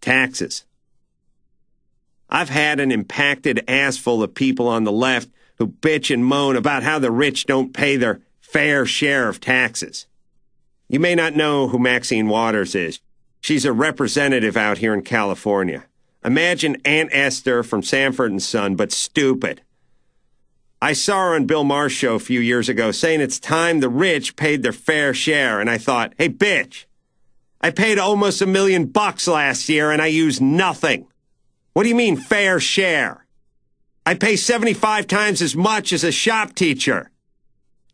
taxes. I've had an impacted ass full of people on the left who bitch and moan about how the rich don't pay their fair share of taxes. You may not know who Maxine Waters is. She's a representative out here in California. Imagine Aunt Esther from Sanford & Son, but stupid. I saw her on Bill Maher's show a few years ago saying it's time the rich paid their fair share, and I thought, hey, bitch, I paid almost $1 million last year and I used nothing. What do you mean fair share? I pay 75 times as much as a shop teacher.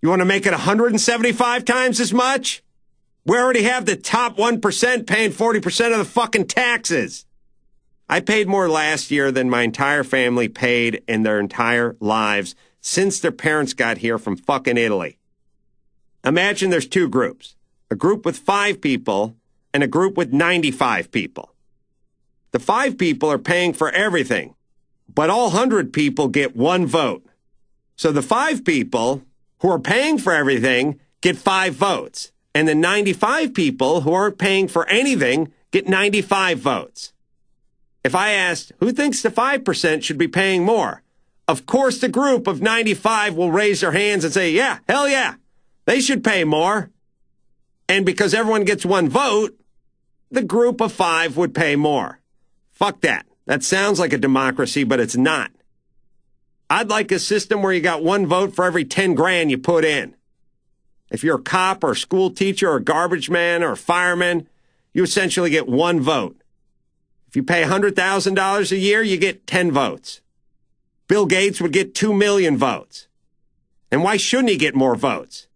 You want to make it 175 times as much? We already have the top 1% paying 40% of the fucking taxes. I paid more last year than my entire family paid in their entire lives since their parents got here from fucking Italy. Imagine there's two groups, a group with 5 people and a group with 95 people. The 5 people are paying for everything, but all 100 people get 1 vote. So the 5 people who are paying for everything get 5 votes, and the 95 people who aren't paying for anything get 95 votes. If I asked, who thinks the 5% should be paying more? Of course the group of 95 will raise their hands and say, yeah, hell yeah, they should pay more. And because everyone gets 1 vote, the group of 5 would pay more. Fuck that. That sounds like a democracy, but it's not. I'd like a system where you got 1 vote for every 10 grand you put in. If you're a cop or a school teacher or a garbage man or a fireman, you essentially get 1 vote. If you pay $100,000 a year, you get 10 votes. Bill Gates would get 2 million votes. And why shouldn't he get more votes?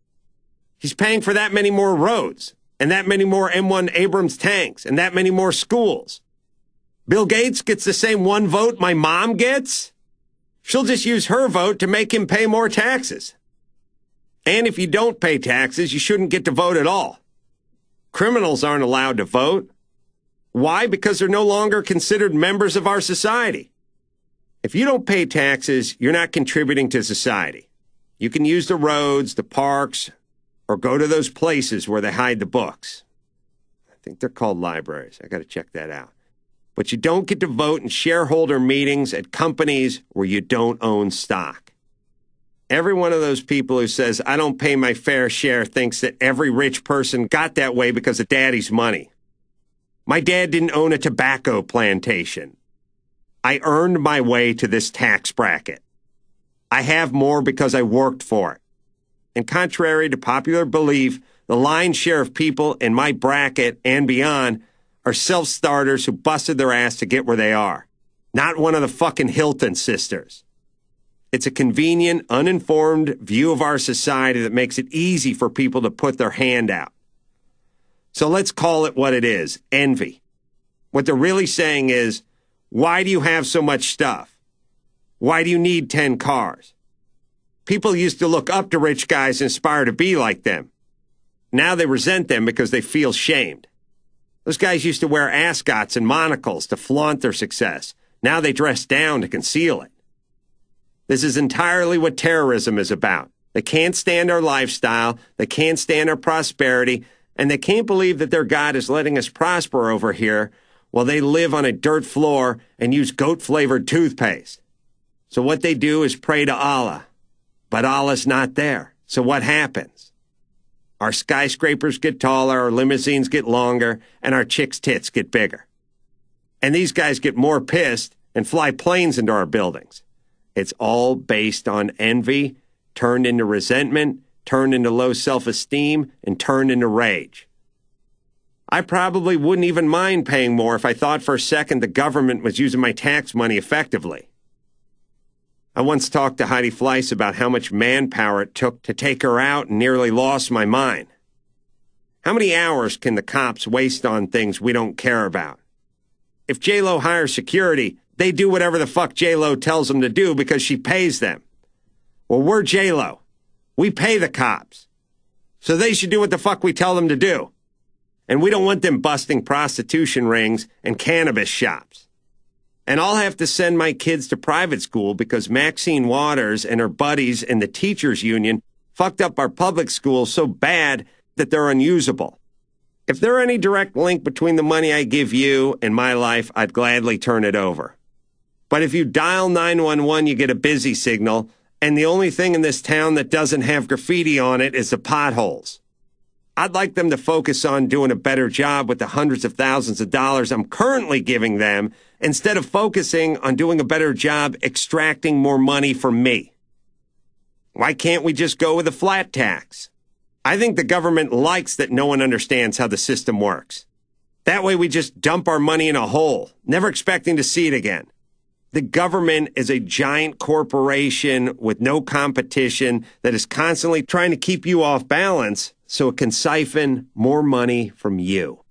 He's paying for that many more roads, and that many more M1 Abrams tanks, and that many more schools. Bill Gates gets the same 1 vote my mom gets? She'll just use her vote to make him pay more taxes. And if you don't pay taxes, you shouldn't get to vote at all. Criminals aren't allowed to vote. Why? Because they're no longer considered members of our society. If you don't pay taxes, you're not contributing to society. You can use the roads, the parks, or go to those places where they hide the books. I think they're called libraries. I got to check that out. But you don't get to vote in shareholder meetings at companies where you don't own stock. Every one of those people who says, I don't pay my fair share, thinks that every rich person got that way because of daddy's money. My dad didn't own a tobacco plantation. I earned my way to this tax bracket. I have more because I worked for it. And contrary to popular belief, the lion's share of people in my bracket and beyond are self-starters who busted their ass to get where they are. Not one of the fucking Hilton sisters. It's a convenient, uninformed view of our society that makes it easy for people to put their hand out. So let's call it what it is, envy. What they're really saying is, why do you have so much stuff? Why do you need 10 cars? People used to look up to rich guys and aspire to be like them. Now they resent them because they feel shamed. Those guys used to wear ascots and monocles to flaunt their success. Now they dress down to conceal it. This is entirely what terrorism is about. They can't stand our lifestyle, they can't stand our prosperity, and they can't believe that their God is letting us prosper over here while they live on a dirt floor and use goat-flavored toothpaste. So what they do is pray to Allah. But Allah's not there. So what happens? Our skyscrapers get taller, our limousines get longer, and our chicks' tits get bigger. And these guys get more pissed and fly planes into our buildings. It's all based on envy, turned into resentment, turned into low self-esteem, and turned into rage. I probably wouldn't even mind paying more if I thought for a second the government was using my tax money effectively. I once talked to Heidi Fleiss about how much manpower it took to take her out and nearly lost my mind. How many hours can the cops waste on things we don't care about? If J-Lo hires security, they do whatever the fuck J-Lo tells them to do because she pays them. Well, we're J-Lo. We pay the cops. So they should do what the fuck we tell them to do. And we don't want them busting prostitution rings and cannabis shops. And I'll have to send my kids to private school because Maxine Waters and her buddies in the teachers union fucked up our public schools so bad that they're unusable. If there were any direct link between the money I give you and my life, I'd gladly turn it over. But if you dial 911, you get a busy signal, and the only thing in this town that doesn't have graffiti on it is the potholes. I'd like them to focus on doing a better job with the hundreds of thousands of dollars I'm currently giving them, instead of focusing on doing a better job extracting more money from me. Why can't we just go with a flat tax? I think the government likes that no one understands how the system works. That way we just dump our money in a hole, never expecting to see it again. The government is a giant corporation with no competition that is constantly trying to keep you off balance so it can siphon more money from you.